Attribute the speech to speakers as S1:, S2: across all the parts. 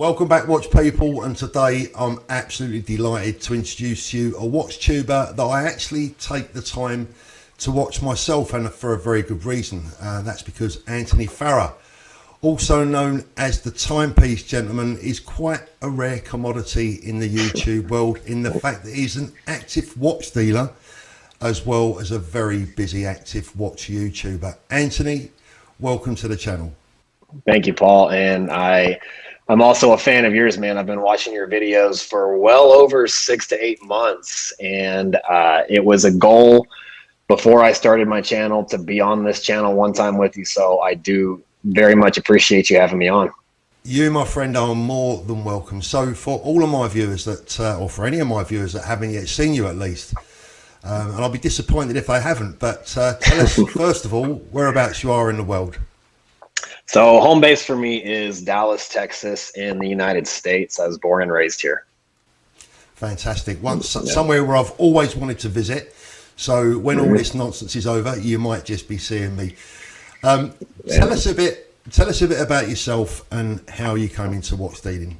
S1: Welcome back, watch people, and today I'm absolutely delighted to introduce you a watch tuber that I actually take the time to watch myself, and for a very good reason. That's because Anthony Farrer, also known as the Timepiece Gentleman, is quite a rare commodity in the YouTube world in the fact that he's an active watch dealer as well as a very busy active watch YouTuber. Anthony, welcome to the channel.
S2: Thank you, Paul. And I'm also a fan of yours, man. I've been watching your videos for well over 6 to 8 months. And it was a goal before I started my channel to be on this channel one time with you. So I do very much appreciate you having me on.
S1: You, my friend, are more than welcome. So for all of my viewers that, or for any of my viewers that haven't yet seen you at least, and I'll be disappointed if they haven't, but tell us, first of all, whereabouts you are in the world.
S2: So home base for me is Dallas, Texas in the United States. I was born and raised here.
S1: Fantastic. Somewhere where I've always wanted to visit. So when all this nonsense is over, you might just be seeing me. Tell us a bit about yourself and how you came into watch dealing.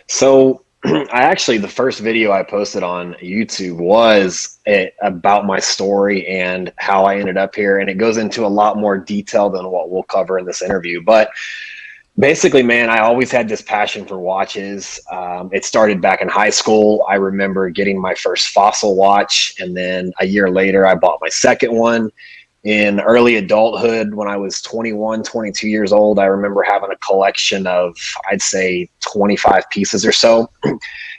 S2: So the first video I posted on YouTube was about my story and how I ended up here. And it goes into a lot more detail than what we'll cover in this interview. But basically, man, I always had this passion for watches. It started back in high school. I remember getting my first Fossil watch. And then a year later, I bought my second one. In early adulthood, when I was 21, 22 years old, I remember having a collection of, I'd say 25 pieces or so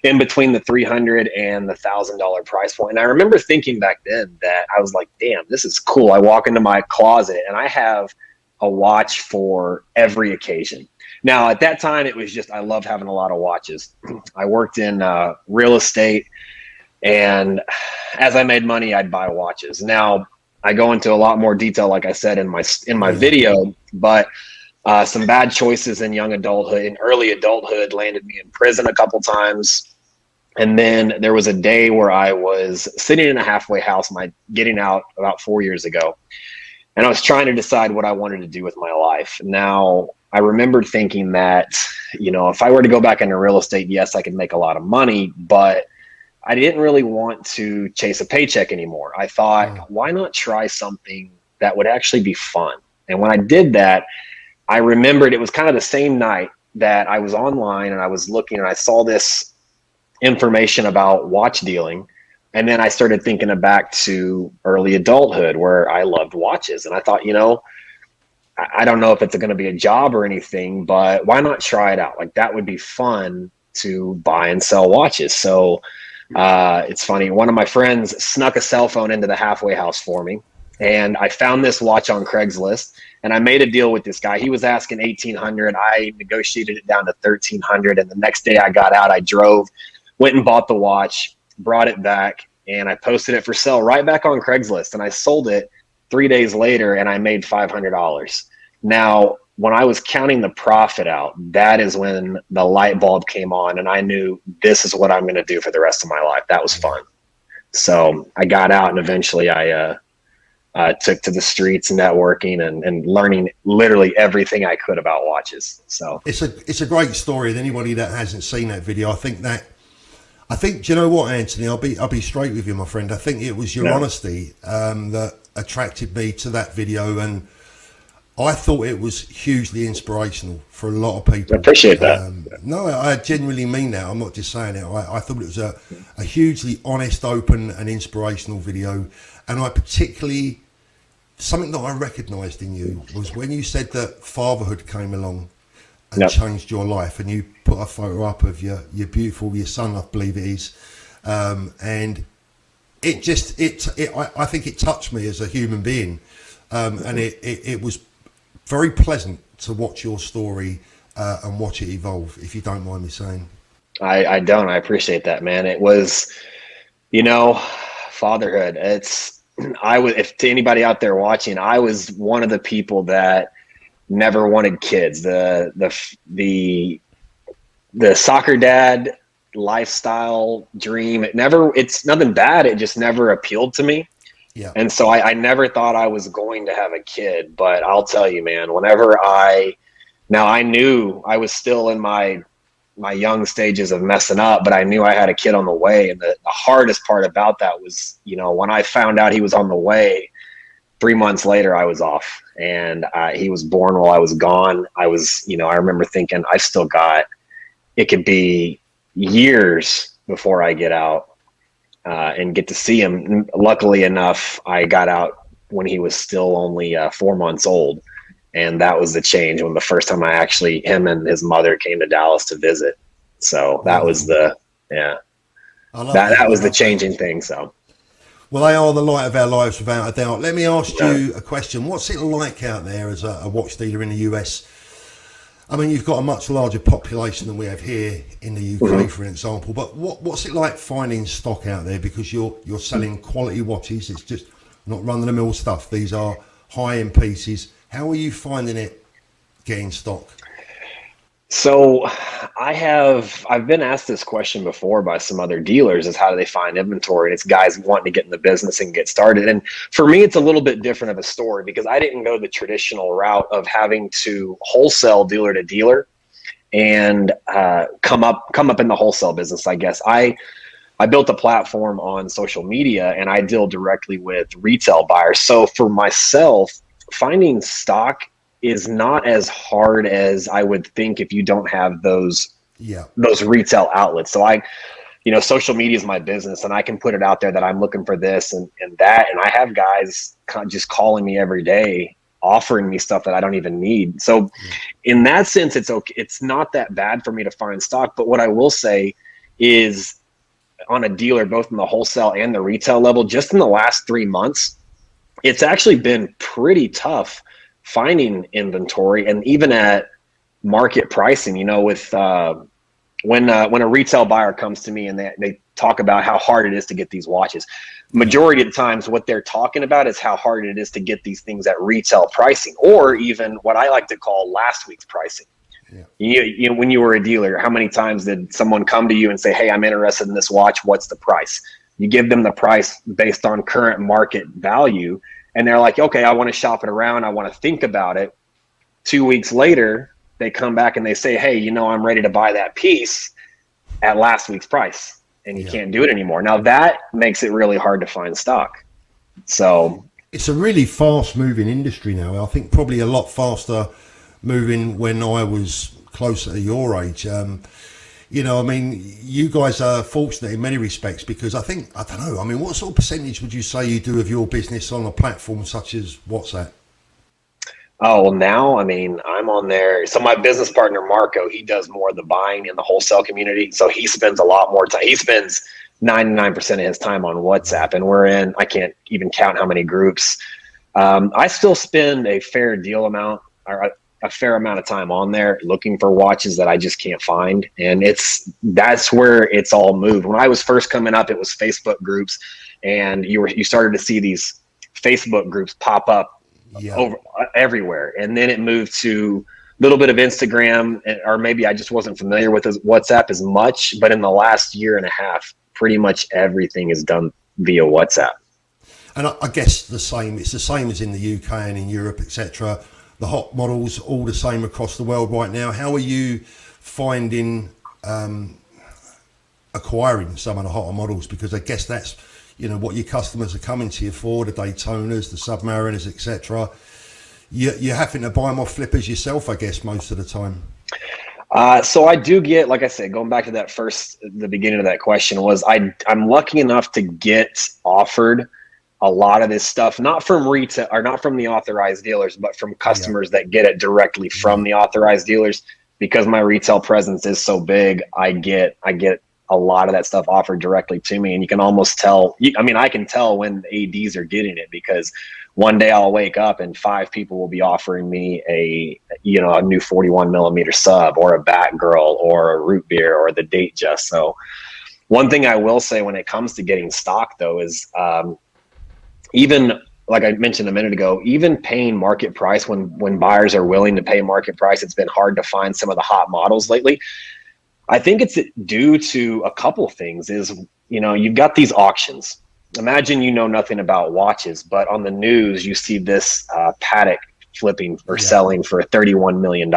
S2: in between the $300 and the $1,000 price point. And I remember thinking back then that I was like, damn, this is cool. I walk into my closet and I have a watch for every occasion. Now, at that time, it was just, I loved having a lot of watches. I worked in real estate, and as I made money, I'd buy watches. Now, I go into a lot more detail, like I said in my video, but some bad choices in young adulthood, in early adulthood, landed me in prison a couple times. And then there was a day where I was sitting in a halfway house, getting out about 4 years ago, and I was trying to decide what I wanted to do with my life. Now, I remembered thinking that, if I were to go back into real estate, yes, I could make a lot of money, but I didn't really want to chase a paycheck anymore. I thought, why not try something that would actually be fun? And when I did that, I remembered it was kind of the same night that I was online and I was looking and I saw this information about watch dealing. And then I started thinking back to early adulthood where I loved watches. And I thought, I don't know if it's going to be a job or anything, but why not try it out? Like, that would be fun to buy and sell watches. So it's funny. One of my friends snuck a cell phone into the halfway house for me, and I found this watch on Craigslist, and I made a deal with this guy. He was asking $1,800. I negotiated it down to $1,300. And the next day I got out, I drove, went and bought the watch, brought it back, and I posted it for sale right back on Craigslist. And I sold it 3 days later, and I made $500. Now, when I was counting the profit out, that is when the light bulb came on, and I knew this is what I'm going to do for the rest of my life. That was fun. So I got out, and eventually I took to the streets, networking and learning literally everything I could about watches. So
S1: it's a great story. And anybody that hasn't seen that video, I think, do you know what, Anthony? I'll be straight with you, my friend. I think it was your honesty that attracted me to that video, and I thought it was hugely inspirational for a lot of people.
S2: I appreciate that.
S1: No, I genuinely mean that. I'm not just saying it. I thought it was a hugely honest, open and inspirational video. And I particularly, something that I recognised in you was when you said that fatherhood came along and changed your life, and you put a photo up of your your son, I believe it is. And it just, I think it touched me as a human being. And it was very pleasant to watch your story and watch it evolve, if you don't mind me saying.
S2: I don't. I appreciate that, man. It was, fatherhood. If to anybody out there watching, I was one of the people that never wanted kids. The soccer dad lifestyle dream, it's nothing bad. It just never appealed to me.
S1: Yeah.
S2: And so I never thought I was going to have a kid, but I'll tell you, man, I knew I was still in my my young stages of messing up, but I knew I had a kid on the way. And the hardest part about that was, you know, when I found out he was on the way, 3 months later, I was off, and he was born while I was gone. I was, you know, I remember thinking I still got, it could be years before I get out and get to see him. Luckily enough, I got out when he was still only 4 months old. And that was the change when the first time him and his mother came to Dallas to visit. So that was yeah, that was the changing thing. So.
S1: Well, they are the light of our lives without a doubt. Let me ask you a question. What's it like out there as a watch dealer in the US? I mean, you've got a much larger population than we have here in the UK, for example. But what's it like finding stock out there? Because you're selling quality watches. It's just not run-of-the-mill stuff. These are high-end pieces. How are you finding it getting stock?
S2: So I've been asked this question before by some other dealers, is how do they find inventory? And it's guys wanting to get in the business and get started. And for me, it's a little bit different of a story because I didn't go the traditional route of having to wholesale dealer to dealer and come up in the wholesale business. I guess I built a platform on social media and I deal directly with retail buyers. So for myself, finding stock is not as hard as I would think if you don't have those retail outlets. So social media is my business and I can put it out there that I'm looking for this and that. And I have guys just calling me every day, offering me stuff that I don't even need. So in that sense, it's okay. It's not that bad for me to find stock. But what I will say is on a dealer, both in the wholesale and the retail level, just in the last 3 months, it's actually been pretty tough finding inventory, and even at market pricing. You know, with when a retail buyer comes to me and they talk about how hard it is to get these watches, majority of the times what they're talking about is how hard it is to get these things at retail pricing, or even what I like to call last week's pricing. You when you were a dealer, how many times did someone come to you and say, hey, I'm interested in this watch, what's the price? You give them the price based on current market value, and they're like, okay, I want to shop it around, I want to think about it. 2 weeks later, they come back and they say, hey, you know, I'm ready to buy that piece at last week's price, and you can't do it anymore. Now that makes it really hard to find stock. So
S1: it's a really fast moving industry now. I think probably a lot faster moving when I was closer to your age. You know, I mean, you guys are fortunate in many respects because I don't know, I mean, what sort of percentage would you say you do of your business on a platform such as WhatsApp?
S2: Oh, well, now, I mean, I'm on there. So my business partner, Marco, he does more of the buying in the wholesale community. So he spends a lot more time. He spends 99% of his time on WhatsApp, and we're in, I can't even count how many groups. I still spend a fair amount of time on there looking for watches that I just can't find. And that's where it's all moved. When I was first coming up, it was Facebook groups, and you started to see these Facebook groups pop up over everywhere. And then it moved to a little bit of Instagram, or maybe I just wasn't familiar with WhatsApp as much. But in the last year and a half, pretty much everything is done via WhatsApp.
S1: And I guess it's the same as in the UK and in Europe, etc. The hot models, all the same across the world right now. How are you finding acquiring some of the hotter models? Because I guess that's, you know, what your customers are coming to you for, the Daytonas, the Submariners, etc. You're having to buy them off flippers yourself, I guess, most of the time.
S2: So I do get, like I said, going back to the beginning of that question was I'm lucky enough to get offered a lot of this stuff, not from retail or not from the authorized dealers, but from customers that get it directly from the authorized dealers. Because my retail presence is so big, I get a lot of that stuff offered directly to me. And you can almost tell, I can tell when ADs are getting it, because one day I'll wake up and 5 people will be offering me a new 41 millimeter sub, or a Batgirl, or a root beer, or the Datejust. So one thing I will say when it comes to getting stock though is, even like I mentioned a minute ago, even paying market price when buyers are willing to pay market price, it's been hard to find some of the hot models lately. I think it's due to a couple things. You've got these auctions. Imagine you know nothing about watches, but on the news you see this Patek flipping or selling for $31 million.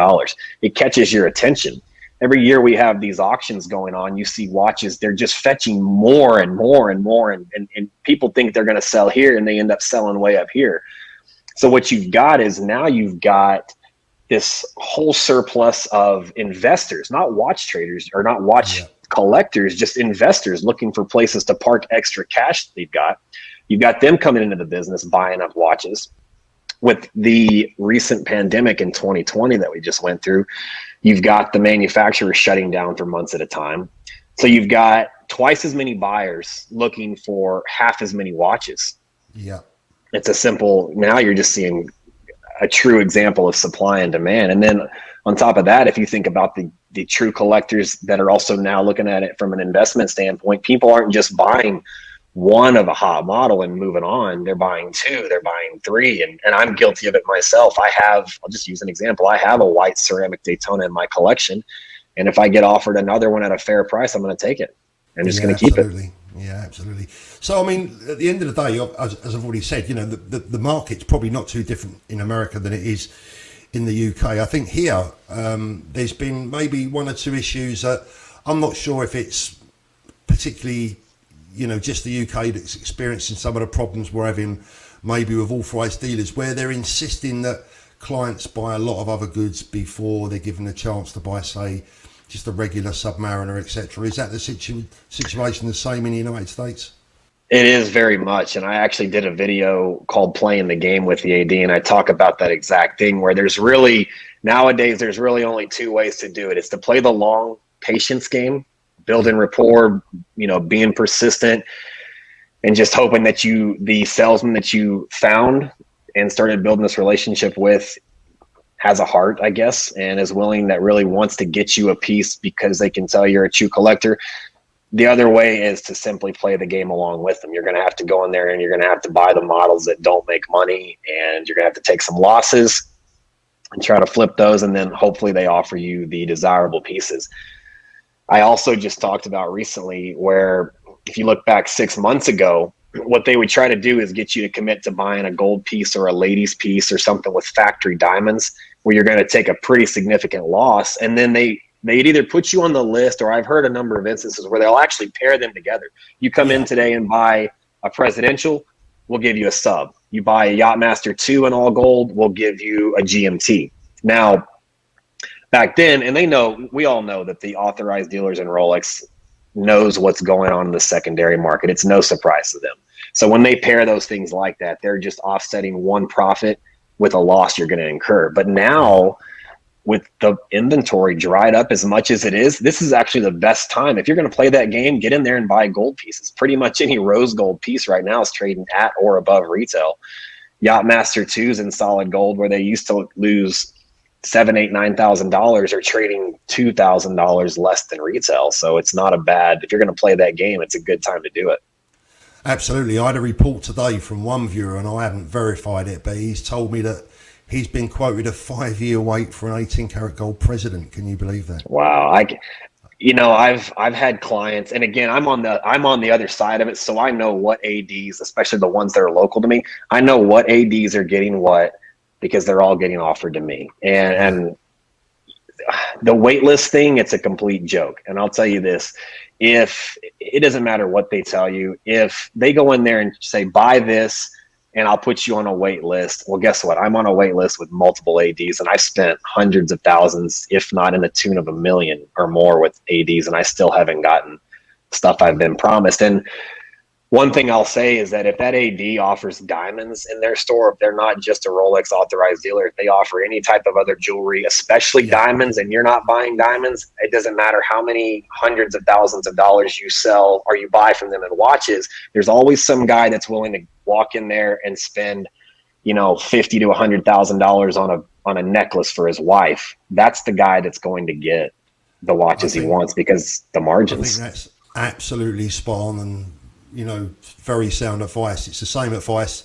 S2: It catches your attention. every year we have these auctions going on. You see watches, they're just fetching more and more and more. And people think they're going to sell here and they end up selling way up here. So what you've got is now you've got this whole surplus of investors, not watch traders or not watch collectors, just investors looking for places to park extra cash that they've got. You've got them coming into the business, buying up watches. With the recent pandemic in 2020 that we just went through, you've got the manufacturers shutting down for months at a time. So you've got twice as many buyers looking for half as many watches.
S1: Yeah.
S2: It's a simple, now you're just seeing a true example of supply and demand. And then on top of that, if you think about the true collectors that are also now looking at it from an investment standpoint, people aren't just buying one of a hot model and moving on. They're buying two, they're buying three. And I'm guilty of it myself. I'll just use an example. I have a white ceramic Daytona in my collection. And if I get offered another one at a fair price, I'm going to take it. I'm just going to keep it.
S1: Yeah, absolutely. So, I mean, at the end of the day, as I've already said, the market's probably not too different in America than it is in the UK. I think here, there's been maybe one or two issues that I'm not sure if it's particularly, just the UK that's experiencing some of the problems we're having maybe with authorised dealers, where they're insisting that clients buy a lot of other goods before they're given a chance to buy, say, just a regular Submariner, etc. Is that the situation the same in the United States?
S2: It is very much. And I actually did a video called Playing the Game with the AD, and I talk about that exact thing where nowadays there's really only two ways to do it. It's to play the long patience game, building rapport, being persistent, and just hoping that the salesman that you found and started building this relationship with has a heart, I guess, and is willing, that really wants to get you a piece because they can tell you're a true collector. The other way is to simply play the game along with them. You're going to have to go in there and you're going to have to buy the models that don't make money, and you're going to have to take some losses and try to flip those, and then hopefully they offer you the desirable pieces. I also just talked about recently where if you look back 6 months ago, what they would try to do is get you to commit to buying a gold piece or a ladies piece or something with factory diamonds, where you're going to take a pretty significant loss. And then they'd either put you on the list, or I've heard a number of instances where they'll actually pair them together. You come in today and buy a presidential, we'll give you a sub. You buy a Yachtmaster 2 in all gold, we'll give you a GMT. Now, back then, and we all know that the authorized dealers in Rolex knows what's going on in the secondary market. It's no surprise to them. So when they pair those things like that, they're just offsetting one profit with a loss you're going to incur. But now, with the inventory dried up as much as it is, this is actually the best time. If you're going to play that game, get in there and buy gold pieces. Pretty much any rose gold piece right now is trading at or above retail. Yachtmaster 2s in solid gold, where they used to lose $7,000, $8,000, $9,000, are trading $2,000 less than retail. So it's not if you're going to play that game, it's a good time to do it.
S1: Absolutely. I had a report today from one viewer, and I haven't verified it, but he's told me that he's been quoted a 5-year wait for an 18-karat gold president. Can you believe that?
S2: Wow. I've had clients, and again, I'm on the other side of it, so I know what ADs, especially the ones that are local to me, I know what ADs are getting what, because they're all getting offered to me. And the waitlist thing, it's a complete joke. And I'll tell you this, if it doesn't matter what they tell you, if they go in there and say, buy this and I'll put you on a wait list. Well, guess what? I'm on a wait list with multiple ADs, and I've spent hundreds of thousands, if not in the tune of $1 million or more with ADs, and I still haven't gotten stuff I've been promised. And one thing I'll say is that if that AD offers diamonds in their store, if they're not just a Rolex authorized dealer, if they offer any type of other jewelry, especially diamonds, and you're not buying diamonds, it doesn't matter how many hundreds of thousands of dollars you sell or you buy from them in watches, there's always some guy that's willing to walk in there and spend, $50,000 to $100,000 on a necklace for his wife. That's the guy that's going to get the watches he wants, because the margins.
S1: I think that's absolutely spot on, and very sound advice. It's the same advice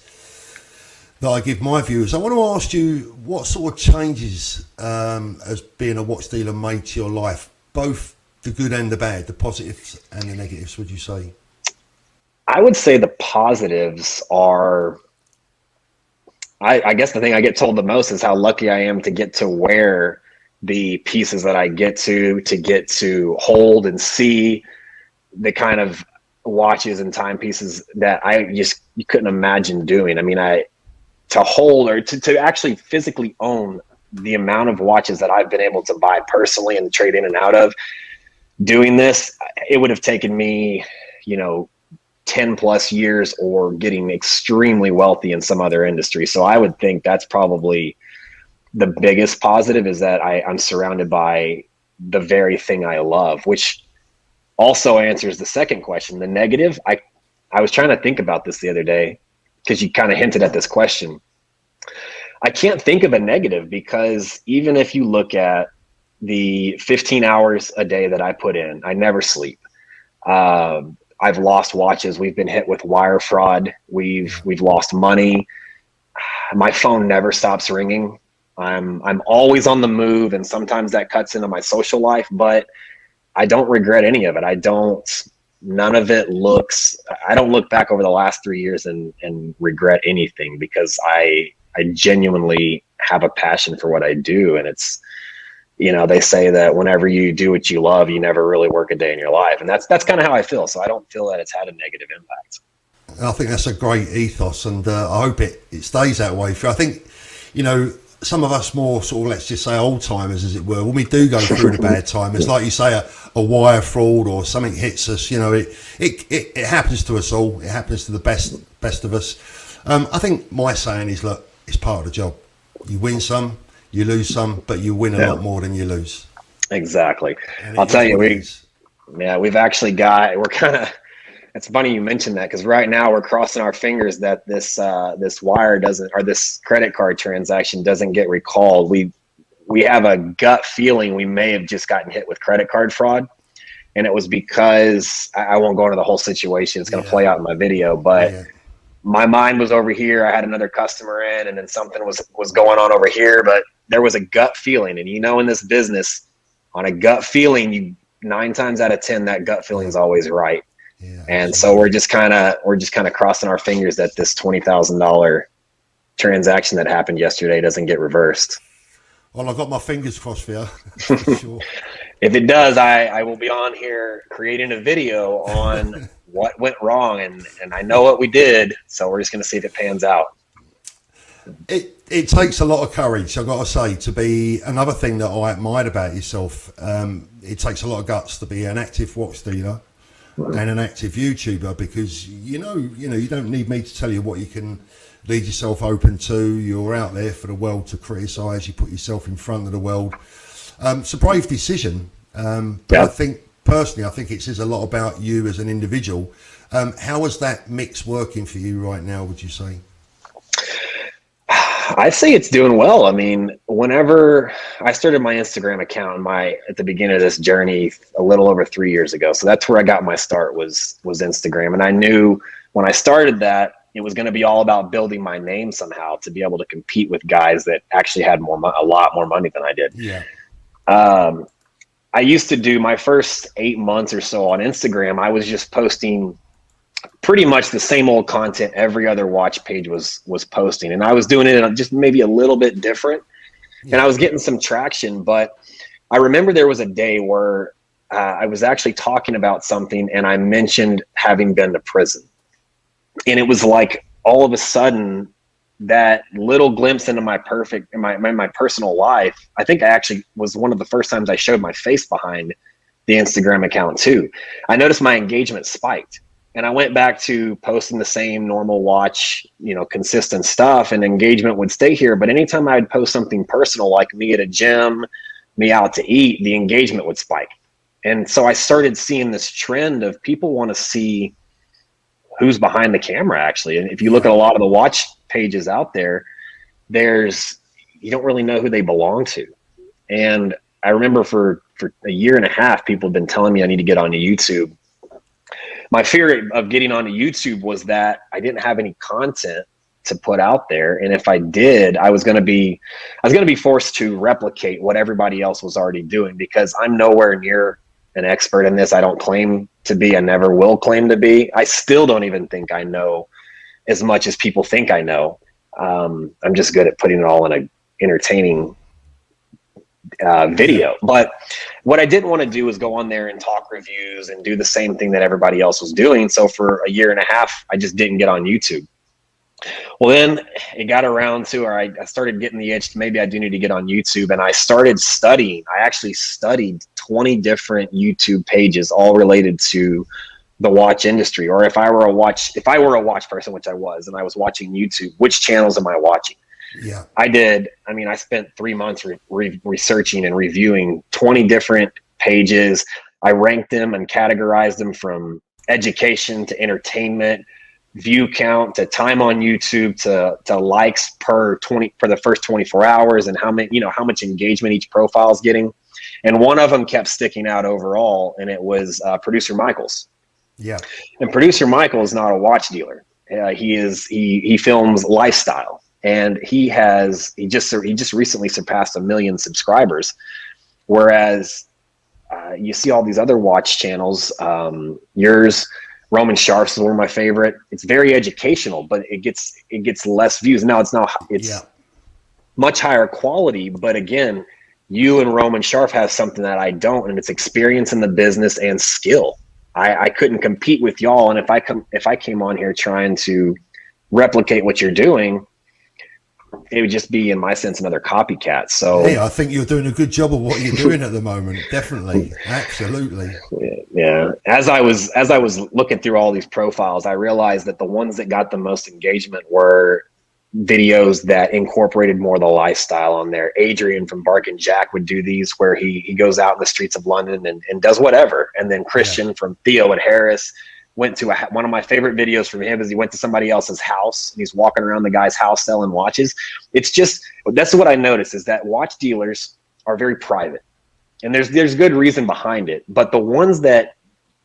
S1: that I give my viewers. I want to ask you, what sort of changes as being a watch dealer made to your life, both the good and the bad, the positives and the negatives, would you say?
S2: I would say the positives are, I guess the thing I get told the most is how lucky I am to get to wear the pieces that I get to hold and see the kind of watches and timepieces that you couldn't imagine doing. I mean, to hold or to actually physically own the amount of watches that I've been able to buy personally and trade in and out of doing this, it would have taken me, 10 plus years or getting extremely wealthy in some other industry. So I would think that's probably the biggest positive, is that I'm surrounded by the very thing I love, which also answers the second question. The negative, I was trying to think about this the other day because you kind of hinted at this question. I can't think of a negative, because even if you look at the 15 hours a day that I put in, I never sleep. I've lost watches. We've been hit with wire fraud. We've lost money. My phone never stops ringing. I'm always on the move, and sometimes that cuts into my social life, but I don't regret any of it. I don't look back over the last 3 years and regret anything, because I genuinely have a passion for what I do. And it's, they say that whenever you do what you love, you never really work a day in your life. And that's kind of how I feel. So I don't feel that it's had a negative impact.
S1: I think that's a great ethos, and I hope it stays that way. I think, some of us more sort of, let's just say, old timers, as it were, when we do go through the bad time, it's like you say, a wire fraud or something hits us. It happens to us all. It happens to the best of us. I think my saying is, look, it's part of the job. You win some, you lose some, but you win a lot more than you lose.
S2: Exactly. I'll tell you, we've actually we're kind of, it's funny you mentioned that, because right now we're crossing our fingers that this wire doesn't, or this credit card transaction doesn't get recalled. We have a gut feeling we may have just gotten hit with credit card fraud, and it was because I won't go into the whole situation. It's going to play out in my video, but my mind was over here. I had another customer in, and then something was going on over here, but there was a gut feeling. And in this business, on a gut feeling, 9 times out of 10, that gut feeling is always right. Yeah, and so we're just kind of crossing our fingers that this $20,000 transaction that happened yesterday doesn't get reversed.
S1: Well, I've got my fingers crossed for you. For sure.
S2: If it does, I will be on here creating a video on what went wrong, and I know what we did. So we're just going to see if it pans out.
S1: It takes a lot of courage, I've got to say, to be, another thing that I admired about yourself. It takes a lot of guts to be an active watch dealer and an active YouTuber, because you don't need me to tell you what you can leave yourself open to. You're out there for the world to criticize. You put yourself in front of the world. It's a brave decision, but I think personally, it says a lot about you as an individual. How is that mix working for you right now, would you say?
S2: I'd say it's doing well. I mean, whenever I started my Instagram account at the beginning of this journey a little over 3 years ago, so that's where I got my start, was Instagram. And I knew when I started that, it was going to be all about building my name somehow to be able to compete with guys that actually had a lot more money than I did.
S1: Yeah.
S2: I used to do my first 8 months or so on Instagram. I was just posting pretty much the same old content every other watch page was posting, and I was doing it just maybe a little bit different, and I was getting some traction. But I remember there was a day where I was actually talking about something, and I mentioned having been to prison, and it was like all of a sudden that little glimpse into my personal life. I think I actually was one of the first times I showed my face behind the Instagram account too. I noticed my engagement spiked. And I went back to posting the same normal watch, consistent stuff, and engagement would stay here. But anytime I would post something personal, like me at a gym, me out to eat, the engagement would spike. And so I started seeing this trend of people want to see who's behind the camera, actually. And if you look at a lot of the watch pages out there, you don't really know who they belong to. And I remember for a year and a half, people have been telling me I need to get onto YouTube. My fear of getting onto YouTube was that I didn't have any content to put out there, and if I did, I was going to be forced to replicate what everybody else was already doing, because I'm nowhere near an expert in this. I don't claim to be. I never will claim to be. I still don't even think I know as much as people think I know. I'm just good at putting it all in a entertaining video. But what I didn't want to do was go on there and talk reviews and do the same thing that everybody else was doing. So for a year and a half, I just didn't get on YouTube. Well, then it got around to, or I started getting the itch to maybe I do need to get on YouTube, and I started studying. I actually studied 20 different YouTube pages, all related to the watch industry. Or if I were a watch person, which I was, and I was watching YouTube, which channels am I watching?
S1: Yeah,
S2: I spent 3 months researching and reviewing 20 different pages. I ranked them and categorized them from education to entertainment, view count to time on YouTube to likes for the first 24 hours, and how much engagement each profile is getting. And one of them kept sticking out overall, and it was Producer Michael's.
S1: yeah.
S2: And Producer Michael is not a watch dealer. He films lifestyle, and he just recently surpassed 1 million subscribers. Whereas you see all these other watch channels, yours, Roman Sharf's is one of my favorite. It's very educational, but it gets less views. Now it's much higher quality, but again, you and Roman Sharf have something that I don't, and it's experience in the business and skill. I couldn't compete with y'all, and if I came on here trying to replicate what you're doing, it would just be, in my sense, another copycat. So
S1: yeah, I think you're doing a good job of what you're doing at the moment. Definitely, absolutely.
S2: Yeah. As I was looking through all these profiles, I realized that the ones that got the most engagement were videos that incorporated more of the lifestyle on there. Adrian from Bark and Jack would do these where he goes out in the streets of London and does whatever. And then Christian from Theo and Harris went to one of my favorite videos from him is he went to somebody else's house and he's walking around the guy's house selling watches. That's what I noticed, is that watch dealers are very private, and there's good reason behind it. But the ones that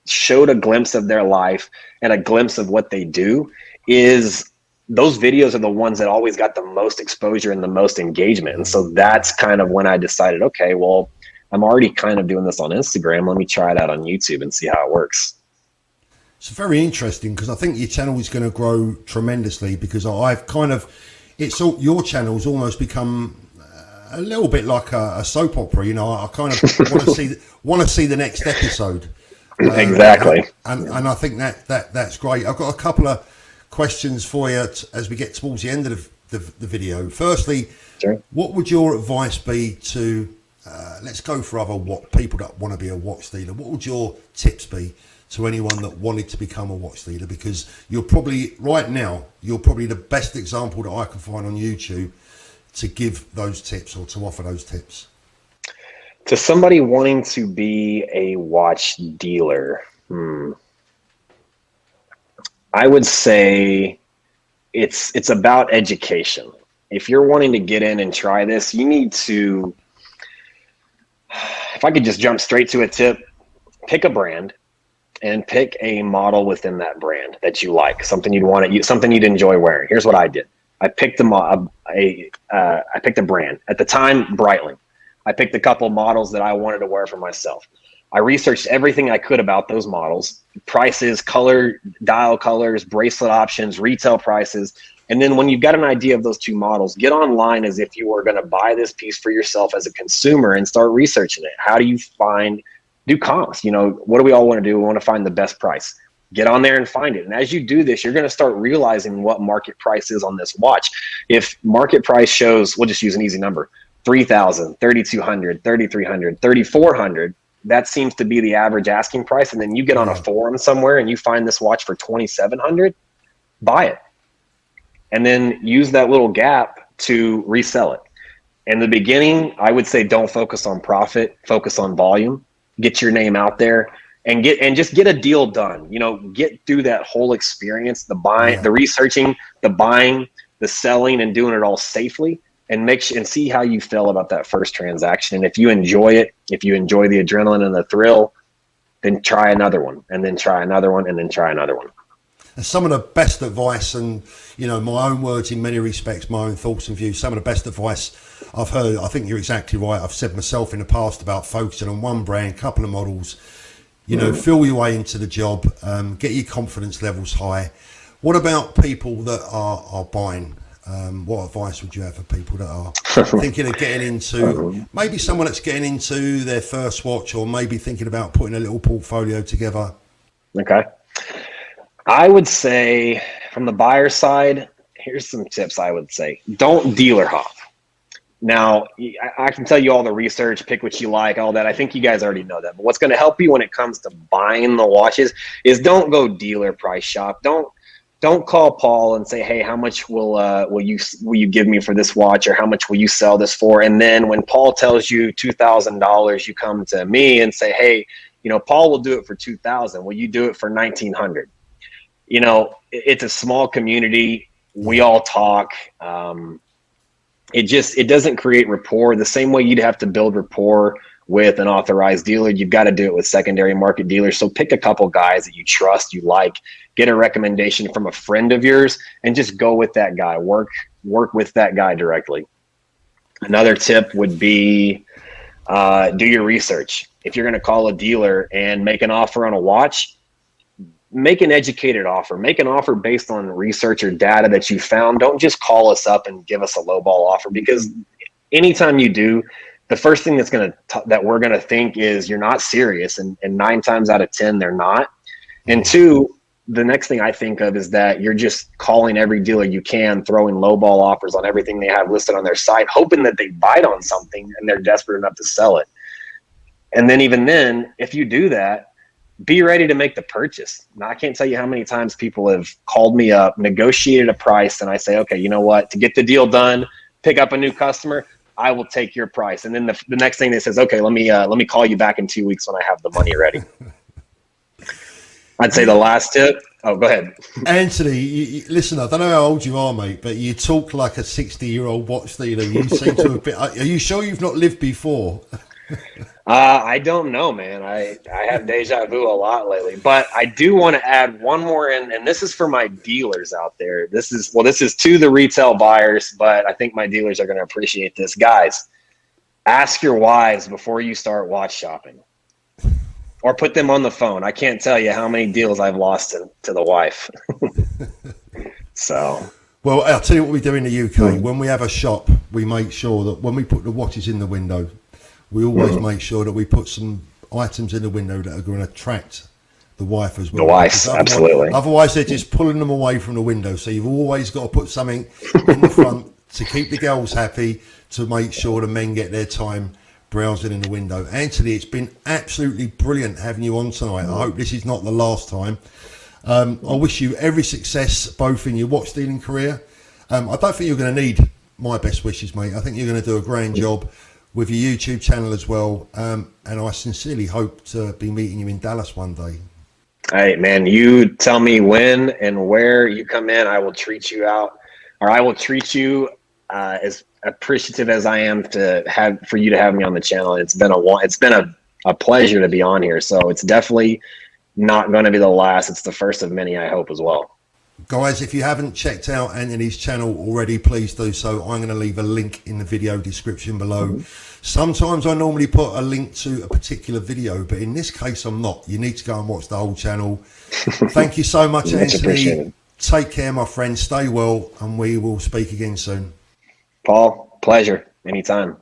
S2: showed a glimpse of their life and a glimpse of what they do, is those videos are the ones that always got the most exposure and the most engagement. And so that's kind of when I decided, okay, well, I'm already kind of doing this on Instagram. Let me try it out on YouTube and see how it works.
S1: It's very interesting, because I think your channel is going to grow tremendously, because your channel's almost become a little bit like a soap opera. I kind of want to see the next episode.
S2: Exactly.
S1: And I think that's great. I've got a couple of questions for you as we get towards the end of the video. Firstly,
S2: sure.
S1: What would your advice be to let's go for people that want to be a watch dealer? What would your tips be to anyone that wanted to become a watch dealer? Because you're probably the best example that I can find on YouTube to give those tips or to offer those tips.
S2: To somebody wanting to be a watch dealer, I would say it's about education. If you're wanting to get in and try this, you need to, if I could just jump straight to a tip, pick a brand and pick a model within that brand that you like, something you'd enjoy wearing. Here's what I did. I picked I picked a brand. At the time, Breitling. I picked a couple models that I wanted to wear for myself. I researched everything I could about those models, prices, dial colors, bracelet options, retail prices. And then when you've got an idea of those two models, get online as if you were going to buy this piece for yourself as a consumer and start researching it. How do you do comps? What do we all want to do? We want to find the best price. Get on there and find it. And as you do this, you're going to start realizing what market price is on this watch. If market price shows, we'll just use an easy number, $3,000, $3,200, $3,300, $3,400, that seems to be the average asking price. And then you get on a forum somewhere and you find this watch for $2,700, buy it. And then use that little gap to resell it. In the beginning, I would say don't focus on profit, focus on volume. Get your name out there and just get a deal done. Get through that whole experience, the buying, the researching, the buying, the selling, and doing it all safely, and see how you feel about that first transaction. And if you enjoy it, if you enjoy the adrenaline and the thrill, then try another one, and then try another one, and then try another one.
S1: And some of the best advice, and my own words in many respects, my own thoughts and views, some of the best advice I've heard, I think you're exactly right. I've said myself in the past about focusing on one brand, couple of models, feel your way into the job, get your confidence levels high. What about people that are buying? What advice would you have for people that are thinking of getting into, maybe someone that's getting into their first watch, or maybe thinking about putting a little portfolio together?
S2: Okay. I would say from the buyer side, here's some tips I would say. Don't dealer hop. Now, I can tell you all the research, pick what you like, all that. I think you guys already know that. But what's going to help you when it comes to buying the watches is don't go dealer price shop. Don't call Paul and say, hey, how much will you give me for this watch, or how much will you sell this for? And then when Paul tells you $2,000, you come to me and say, hey, Paul will do it for $2,000. Will you do it for $1,900? It's a small community. We all talk. It doesn't create rapport the same way you'd have to build rapport with an authorized dealer. You've got to do it with secondary market dealers. So pick a couple guys that you trust, you like, get a recommendation from a friend of yours, and just go with that guy. Work with that guy directly. Another tip would be do your research. If you're going to call a dealer and make an offer on a watch, make an educated offer. Make an offer based on research or data that you found. Don't just call us up and give us a lowball offer, because anytime you do, the first thing that we're gonna think is you're not serious, and 9 times out of 10 they're not. And 2, the next thing I think of is that you're just calling every dealer you can, throwing lowball offers on everything they have listed on their site, hoping that they bite on something and they're desperate enough to sell it. And then even then, if you do that, be ready to make the purchase. Now, I can't tell you how many times people have called me up, negotiated a price, and I say, okay, you know what? To get the deal done, pick up a new customer, I will take your price. And then the next thing they says, okay, let me call you back in 2 weeks when I have the money ready. I'd say the last tip. Oh, go ahead.
S1: Anthony, listen, I don't know how old you are, mate, but you talk like a 60-year-old watch dealer. You seem to have been. Are you sure you've not lived before?
S2: I don't know, man. I have deja vu a lot lately, but I do want to add one more in, and this is for my dealers out there. This is to the retail buyers, but I think my dealers are going to appreciate this. Guys, ask your wives before you start watch shopping, or put them on the phone. I can't tell you how many deals I've lost to the wife. So.
S1: Well, I'll tell you what we do in the UK. When we have a shop, we make sure that when we put the watches in the window, we always make sure that we put some items in the window that are going to attract the wife as well.
S2: The wife, absolutely.
S1: Otherwise, they're just pulling them away from the window. So you've always got to put something in the front to keep the girls happy, to make sure the men get their time browsing in the window. Anthony, it's been absolutely brilliant having you on tonight. I hope this is not the last time. I wish you every success, both in your watch dealing career. I don't think you're going to need my best wishes, mate. I think you're going to do a grand job with your YouTube channel as well. And I sincerely hope to be meeting you in Dallas one day.
S2: Hey, man, you tell me when and where you come in. I will treat you out, or I will treat you as appreciative as I am for you to have me on the channel. It's been a pleasure to be on here. So it's definitely not going to be the last. It's the first of many, I hope, as well.
S1: Guys, if you haven't checked out Anthony's channel already, please do so. I'm going to leave a link in the video description below. Sometimes I normally put a link to a particular video, but in this case I'm not. You need to go and watch the whole channel. Thank you so much, Anthony. Take care, my friend. Stay well, and we will speak again soon.
S2: Paul, pleasure. Anytime.